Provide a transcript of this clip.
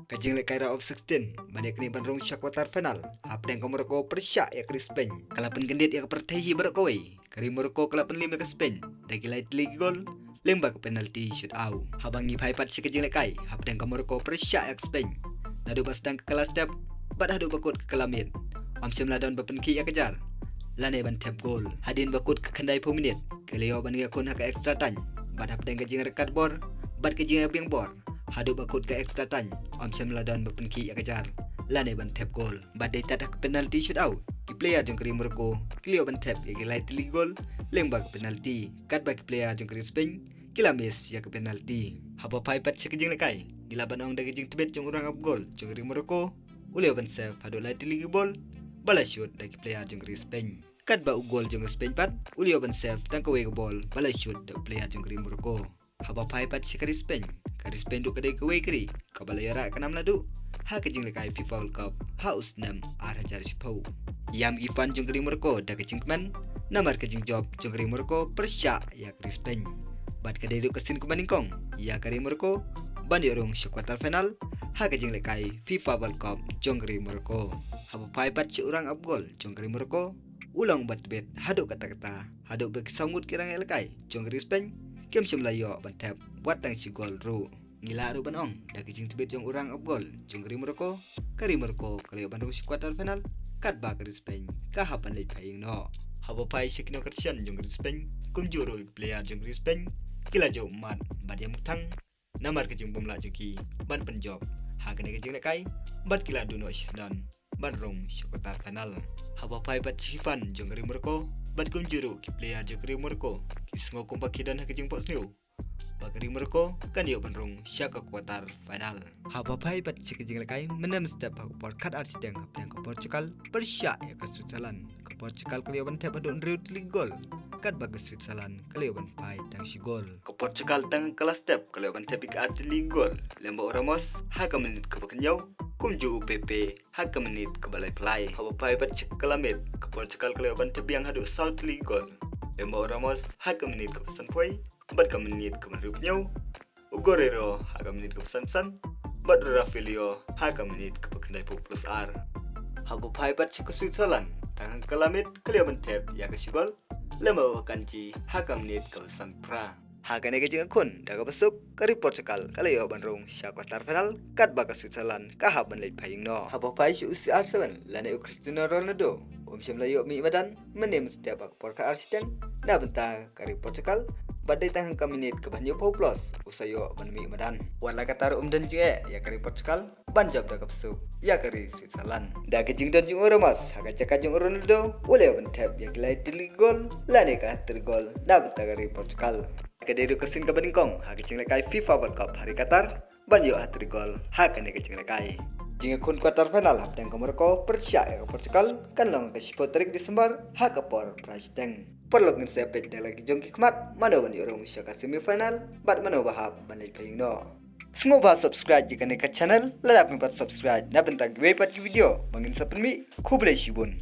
Kajing lek kaira of 16 banyak ni ban rong syak quarter final hapdeng ko Morocco persyak ya ke Spain kalapan gendit ya ke pertehi barak kowe kari Morocco kalapan 5 ke Spain dagi lait lagi gol lembak penalti shoot out habangi phaipat si kajing lek kai hapdeng ko Morocco persyak ya ke Spain nadu pasdang ke kelas step bad hadu bakut ke kelamit amsyam ladon bapenki ya kejar lane ban tap gol hadin bakut ke kandai po minit keleo ban ya kun ke extra time bad hapdeng kajing rekat bor bad kajing yang bor hadu bakut ke extra time amsyam ladon bapenki ya kejar lane ban tap gol badai tadak penalti shoot out di player jengkeri Morocco keleo ban tap ya lait li gol lembak penalti kat bagi player jengkeri Spain kila mes ya ke penalti haba phaipat si kajing lekai gila ban ong dagi jeng tebet jeng urang up gol jengkeri Morocco uleo ban save hadu lait li gol bala shoot dagi player jengkeri Spain kat ba gol jengkeri Spain pat uleo ban save tangka we ball bala shoot dagi player jengkeri Morocco haba phaipat si kari Spain kari Spain duk kadai kewe keri kabala yara kanam ladu ha kajing lekai FIFA World Cup haus 6 arhajar sipau yam ifan jengkeri Morocco da kajing keman namar kajing job jengkeri Morocco persyak ya kari Spain bat kadai duk kesin kumaningkong ya kari Morocco ban yorong quarter final ha kajing lekai FIFA World Cup jengkeri Morocco haba phaipat si urang up gol jengkeri Morocco ulang bat bet haduk kata-kata haduk berkesangut kirang lekai jengkeri Spain kem semlayo bantap buat tang si gol ru ngila ru banong da kajing tebet jong urang up gol jengkeri Morocco kari Morocco kalio bandung si quarter final kat ba kari Spain ka hapan lei phaing no haba phai sikno kersian jengkeri Spain kum juro player jengkeri Spain kila jo mat bad yam thang namar kajing pemla joki ban penjob ha kene kajing lekai bat kila duno sisdan ban rong si quarter final haba phai bat sifan jengkeri Morocco bat kum juro ki player jengkeri Morocco kisngo kum pakidan ha kajing posneu Bakari Morocco kan yo benrung syak quarter final. Haba phai bat si kajing lekai menem step ha por kat arsideng hapdeng ke Portugal persyak ya ke Switzerland. Ke Portugal kalio ban tep adon riut li gol. Kat ba ke Switzerland kalio ban phai tang si gol. Ke Portugal tang kelas step kalio ban tep ke li gol. Lembo Ramos ha ke menit ke bakanyau kum ju UPP ha ke menit ke balai play. Haba phai bat si kelamit ke Portugal kalio ban tep yang hadu South li gol. Lembo Ramos ha ke menit ke pesan poi bat ka menit ke menrupnyau Ugorero ha ka menit ke pesan-pesan bat Rafaelio ha ka menit ke pekendai plus R habu phai bat si ke Switzerland tangan kelamit kelio bentep ya ke sigol lema kanji ha ka menit ke pesan pra ha ka ne ke jeng kun daga besuk kari Portugal kalio banrung sya quarter final kat ba ke Switzerland ka ha ban leit phaing no habu phai si usi R7 lane Cristiano Ronaldo syam layo mi badan menem setiap ak porka arsideng na benta kari Portugal badai tangan ka menit ke banyo pau plus usayo ban mi badan wala katar dan je ya kari Portugal ban job da kapsu ya kari Switzerland da ke jing dan jing Ramos haga caka jing Ronaldo ule ban tap ya kelai tili gol lane ka tergol na benta kari Portugal ke deru kesin ka baningkong haga jing lekai FIFA World Cup hari Qatar ban yo hatri gol haga ne ke jing lekai jing kun quarter final hapdeng ke Morocco persyak ya ke Portugal kan long ke 10 tarik Desember ha ke por prasdeng perlu ngin sepet da lagi jongki kemat mana ban yorong sya ke semifinal bat mana bahap ban lei phaing no semoga subscribe jika ne ke channel ladap mi pat subscribe na bentak dua pat video mangin sapen mi ku blai sibun